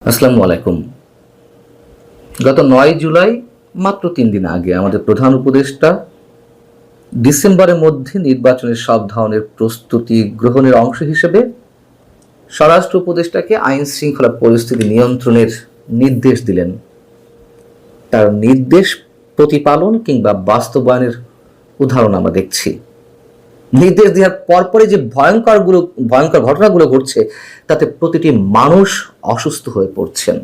আসসালামু আলাইকুম। গত ৯ জুলাই মাত্র ৩ দিন আগে আমাদের প্রধান উপদেষ্টা ডিসেম্বরের মধ্যে নির্বাচনের সব ধরনের প্রস্তুতি গ্রহণের অংশ হিসেবে স্বরাষ্ট্র উপদেষ্টাকে আইন শৃঙ্খলা পরিস্থিতি নিয়ন্ত্রণের নির্দেশ দিলেন। তার নির্দেশ প্রতিপালন কিংবা বাস্তবায়নের উদাহরণ আমরা দেখছি। নির্দেশ দেওয়ার পরপরই যে ভয়ঙ্কর ঘটনাগুলো ঘটছে, তাতে প্রতিটি মানুষ অসুস্থ হয়ে পড়ছেন।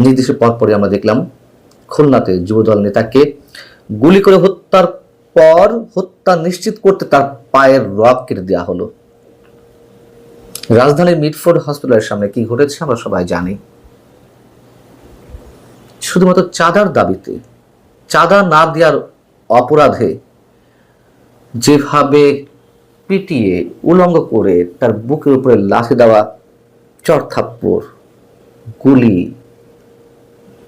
নির্দেশের পরপরই আমরা দেখলাম খুলনাতে যুবদল নেতাকে গুলি করে হত্যার পর হত্যা নিশ্চিত করতে তার পায়ের রগ কেটে দেওয়া হলো। রাজধানীর মিটফোর্ড হসপিটালের সামনে কি ঘটেছে আমরা সবাই জানি। শুধুমাত্র চাঁদার দাবিতে, চাঁদা না দেওয়ার অপরাধে যেভাবে পিটিয়ে উলঙ্গ করে তার বুকের উপরে লাথি দেওয়া, চড় থাপ্পড়, গুলি,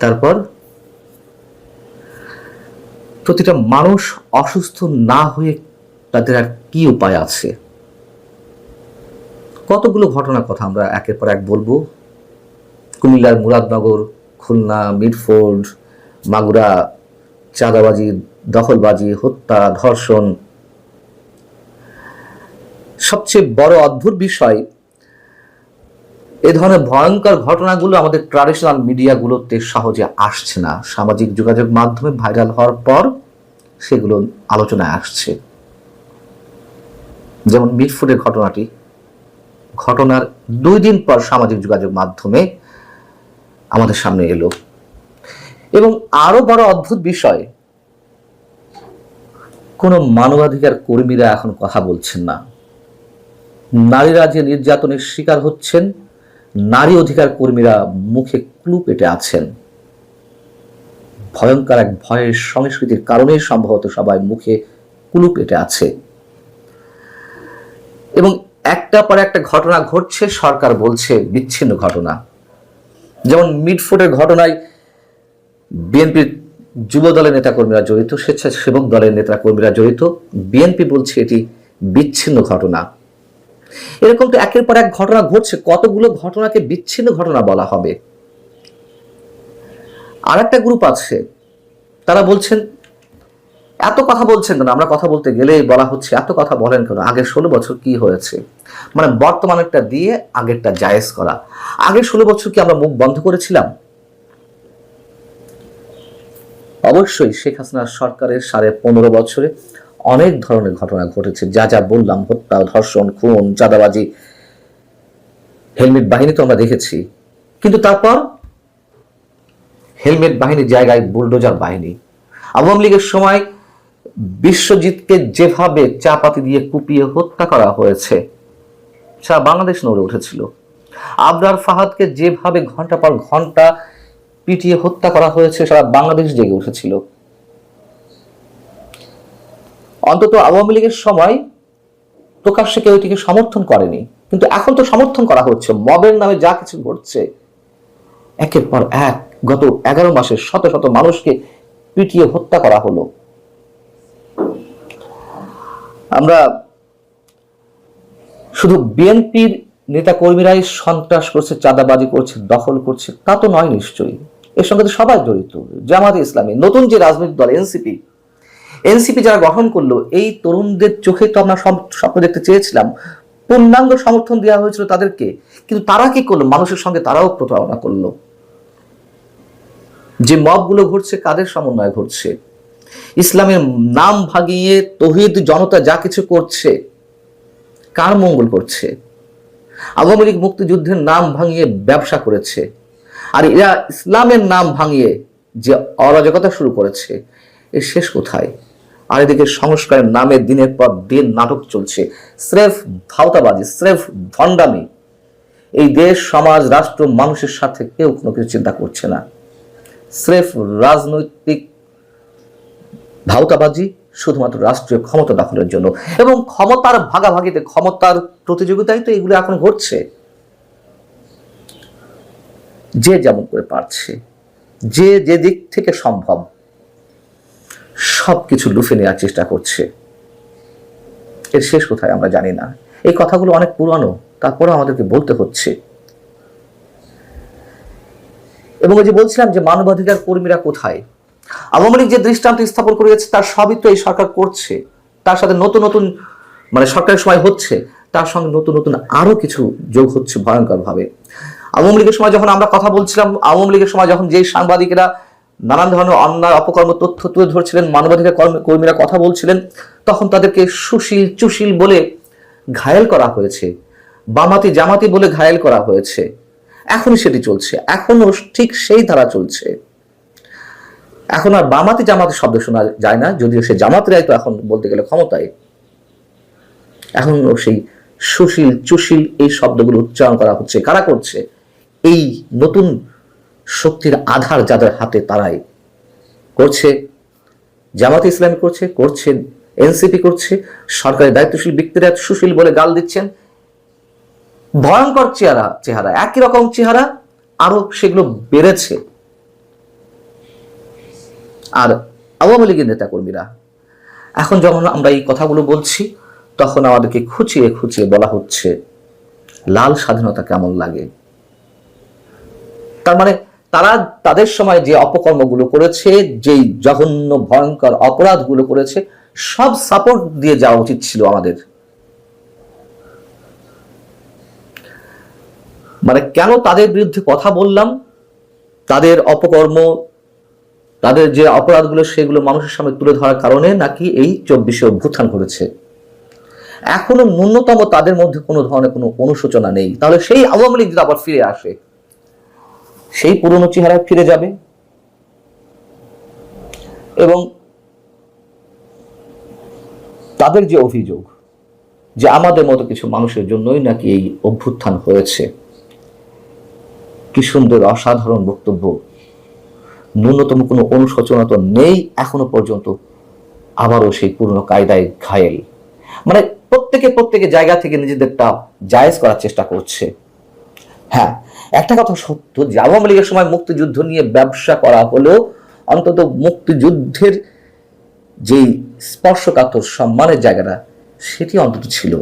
তারপর প্রতিটা মানুষ অসুস্থ না হয়ে তাদের আর কি উপায় আছে? কতগুলো ঘটনার কথা আমরা একের পর এক বলবো। কুমিল্লার মুরাদনগর, খুলনা, মিটফোর্ড, মাগুরা, চাঁদাবাজি, দখলবাজি, হত্যা, ধর্ষণ। সবচেয়ে বড় অদ্ভুত বিষয়, এ ধরনের ভয়ঙ্কর ঘটনাগুলো আমাদের ট্র্যাডিশনাল মিডিয়াগুলোতে সহজে আসছে না। সামাজিক যোগাযোগ মাধ্যমে ভাইরাল হওয়ার পর সেগুলো আলোচনায় আসছে। যেমন মিটফোর্ডের ঘটনাটি, ঘটনার 2 দিন পর সামাজিক যোগাযোগ মাধ্যমে আমাদের সামনে এলো। এবং আরো বড় অদ্ভুত বিষয়, কোনো মানবাধিকার কর্মীরা এখন কথা বলছেন না। নারীরা যে নির্যাতনের শিকার হচ্ছেন, নারী অধিকার কর্মীরা মুখে ক্লু পেটে আছেন। ভয়ঙ্কর এক ভয়ের সংস্কৃতির কারণে সম্ভবত সবাই মুখে ক্লু পেটে আছে। এবং একটা পর একটা ঘটনা ঘটছে, সরকার বলছে বিচ্ছিন্ন ঘটনা। যেমন মিটফোর্ডের ঘটনায় বিএনপির যুব দলের নেতাকর্মীরা জড়িত, স্বেচ্ছাসেবক দলের নেতাকর্মীরা জড়িত, বিএনপি বলছে এটি বিচ্ছিন্ন ঘটনা। এরকম তো একের পর এক ঘটনা ঘটছে, কতগুলো ঘটনাকে বিচ্ছিন্ন ঘটনা বলা হবে? আর একটা গ্রুপ আছে, তারা বলছেন এত কথা বলছেন কেন? আমরা কথা বলতে গেলেই বলা হচ্ছে এত কথা বলেন কেন? আগের 16 বছর কি হয়েছে? মানে বর্তমানেরটা দিয়ে আগেরটা জায়েজ করা। আগের 16 বছর কি আমরা মুখ বন্ধ করেছিলাম? অবশ্যই শেখ হাসিনার সরকারের 15.5 বছরে অনেক ধরনের ঘটনা ঘটেছে, যা যা বললাম, হত্যা, ধর্ষণ, খুন, চাঁদাবাজি, হেলমেট বাহিনী তো আমরা দেখেছি। কিন্তু তারপর হেলমেট বাহিনীর জায়গায় বুলডোজার বাহিনী। আওয়ামী লীগের সময় বিশ্বজিৎকে যেভাবে চাপাতি দিয়ে কুপিয়ে হত্যা করা হয়েছে, সারা বাংলাদেশ নড়ে উঠেছিল। আবরার ফাহাদকে যেভাবে ঘন্টা পর ঘন্টা পিটিয়ে হত্যা করা হয়েছে, সারা বাংলাদেশ জেগে উঠেছিল। অন্তত আওয়ামী লীগের সময় প্রকাশ্যে কেউ এটিকে সমর্থন করেনি, কিন্তু এখন তো সমর্থন করা হচ্ছে। মবের নামে যা কিছু ঘটছে, একের পর এক গত 11 মাসে শত শত মানুষকে পিটিয়ে হত্যা করা হলো। আমরা শুধু বিএনপির নেতা কর্মীরাই সন্ত্রাস করছে, চাঁদাবাজি করছে, দখল করছে তা তো নয় নিশ্চয়ই। এর সঙ্গে তো সবাই জড়িত। জামায়াতে ইসলামী, নতুন যে রাজনৈতিক দল এনসিপি যারা গঠন করলো, এই তরুণদের চোখে তো আমরা স্বপ্ন দেখতে চেয়েছিলাম, পূর্ণাঙ্গ সমর্থন দেওয়া হয়েছিল তাদেরকে। কিন্তু তারা কি করলো? মানুষের সঙ্গে তারাও প্রতারণা করলো। যে মবগুলো ঘটছে, কাদের সমন্বয় ঘটছে? ইসলামের নাম ভাগিয়ে তৌহিদ জনতা যা কিছু করছে, কার মঙ্গল করছে? আওয়ামী লীগ মুক্তিযুদ্ধের নাম ভাঙিয়ে ব্যবসা করেছে, আর এরা ইসলামের নাম ভাঙিয়ে যে অরাজকতা শুরু করেছে, এর শেষ কোথায়? আর এদিকে সংস্কারের নামে দিনের পর দিন নাটক চলছে, স্রেফ ভাওতাবাজি, স্রেফ ভণ্ডামি। এই দেশ, সমাজ, রাষ্ট্র, মানুষের সাথে কেউ কোনো কিছু চিন্তা করছে না। স্রেফ রাজনৈতিক ভাওতাবাজি, শুধুমাত্র রাষ্ট্রীয় ক্ষমতা দখলের জন্য এবং ক্ষমতার ভাগাভাগিতে, ক্ষমতার প্রতিযোগিতায় তো এগুলো এখন ঘটছে। যে যেমন করে পারছে, যে যে দিক থেকে সম্ভব সবকিছু লুফে নেওয়ার চেষ্টা করছে। এর শেষ কোথায় আমরা জানি না। এই কথাগুলো অনেক পুরানো, তারপরেও আমাদেরকে বলতে হচ্ছে। এবং ওই যে বলছিলাম যে মানবাধিকার কর্মীরা কোথায়, আওয়ামী লীগ যে দৃষ্টান্ত স্থাপন করেছে তার সবই তো এই সরকার করছে। তার সাথে নতুন নতুন মানে সরকারের সময় হচ্ছে, তার সঙ্গে নতুন নতুন আরো কিছু যোগ হচ্ছে ভয়ঙ্কর ভাবে। আওয়ামী লীগের সময় যখন আমরা কথা বলছিলাম, আওয়ামী লীগের সময় যখন যেই সাংবাদিকেরা নানান ধরনের অন্যায় অপকর্ম তথ্য তুলে ধরছিলেন, মানবাধিকার কর্মীরা কথা বলছিলেন, তখন তাদেরকে সুশীল চুশীল বলে ঘায়েল করা হয়েছে, বামাতি জামাতি বলে ঘায়েল করা হয়েছে। এখনই সেটি চলছে, এখনো ঠিক সেই ধারা চলছে। এখন আর বামাতি জামাতি শব্দ শোনা যায় না, যদিও সে জামাতরাই তো এখন বলতে গেলে ক্ষমতায়। এখন সেই সুশীল চুশীল এই শব্দগুলো উচ্চারণ করা হচ্ছে। কারা করছে? এই নতুন শক্তির আধার যাদের হাতে তারাই করছে। জামাতে ইসলামী করছে এনসিপি করছে, সরকারি দায়িত্বশীল ব্যক্তিরা সুশীল বলে গাল দিচ্ছেন। ভয়ঙ্কর চেহারা, একই রকম চেহারা, আরো সেগুলো বেড়েছে। আর আওয়ামী লীগের নেতাকর্মীরা এখন যখন আমরা এই কথাগুলো বলছি, তখন আমাদেরকে খুঁচিয়ে খুঁচিয়ে বলা হচ্ছে লাল স্বাধীনতা কেমন লাগে। তার মানে তারা তাদের সময় যে অপকর্মগুলো করেছে, যেই জঘন্য ভয়ঙ্কর অপরাধগুলো করেছে, সব সাপোর্ট দিয়ে যাওয়া উচিত ছিল আমাদের। মানে কেন তাদের বিরুদ্ধে কথা বললাম? তাদের অপকর্ম, তাদের যে অপরাধগুলো সেগুলো মানুষের সামনে তুলে ধরার কারণে নাকি এই 24শে অভ্যুত্থান করেছে। এখনো ন্যূনতম তাদের মধ্যে কোনো ধরনের কোনো অনুশোচনা নেই। তাহলে সেই আওয়ামী লীগ যদি আবার ফিরে আসে, সেই পুরনো চেহারায় ফিরে যাবে। এবং তাদের যে অভিযোগ যে আমাদের মতো কিছু মানুষের জন্যই নাকি এই অভ্যুত্থান হয়েছে, কি সুন্দর অসাধারণ বক্তব্য। ন্যূনতম কোনো অনুশোচনা তো নেই এখনো পর্যন্ত, আবারও সেই পুরনো কায়দায় ঘায়েল। মানে প্রত্যেকে জায়গা থেকে নিজেদেরটা জায়েজ করার চেষ্টা করছে। হ্যাঁ, একটা কথা সত্য যে আওয়ামী লীগের সময় মুক্তিযুদ্ধ নিয়ে ব্যবসা করা হলেও অন্তত মুক্তিযুদ্ধের যেই স্পর্শকাতর সম্মানের জায়গাটা সেটি অন্তত ছিল।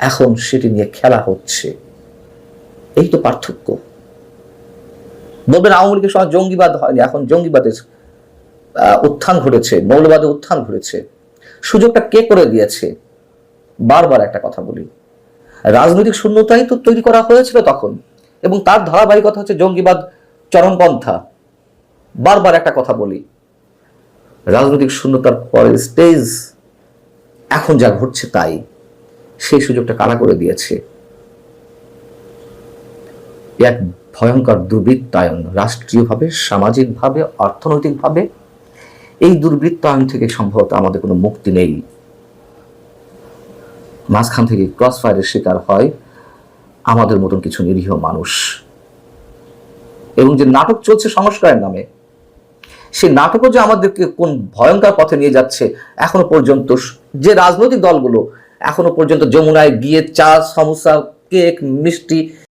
এখন সেটি নিয়ে খেলা হচ্ছে, এই তো পার্থক্য। বলবেন আওয়ামী লীগের সময় জঙ্গিবাদ হয়নি, এখন জঙ্গিবাদের উত্থান ঘটেছে, মৌলবাদের উত্থান ঘটেছে। সুযোগটা কে করে দিয়েছে? বারবার একটা কথা বলি, রাজনৈতিক শূন্যতাই তো তৈরি করা হয়েছিল তখন, এবং তার ধারাবাহিকতা হচ্ছে জঙ্গিবাদ, চরমপন্থা। বারবার একটা কথা বলি, রাজনৈতিক শূন্যতার পরের স্টেজ এখন যা ঘটছে তাই। সেই সুযোগটা কারা করে দিয়েছে? এক ভয়ঙ্কর দুর্বৃত্তায়ন, রাষ্ট্রীয়ভাবে, সামাজিকভাবে, অর্থনৈতিকভাবে। এই দুর্বৃত্তায়ন থেকে সম্ভবত আমাদের কোনো মুক্তি নেই। মাঝখান থেকে ক্রস ফায়ারের শিকার হয় আমাদের মতন কিছু নিরীহ মানুষ। এবং যে নাটক চলছে সংস্কারের নামে, সেই নাটকও যে আমাদেরকে কোন ভয়ঙ্কর পথে নিয়ে যাচ্ছে এখনো পর্যন্ত। যে রাজনৈতিক দলগুলো এখনো পর্যন্ত যমুনায় গিয়ে চা, সমোসা, কেক, মিষ্টি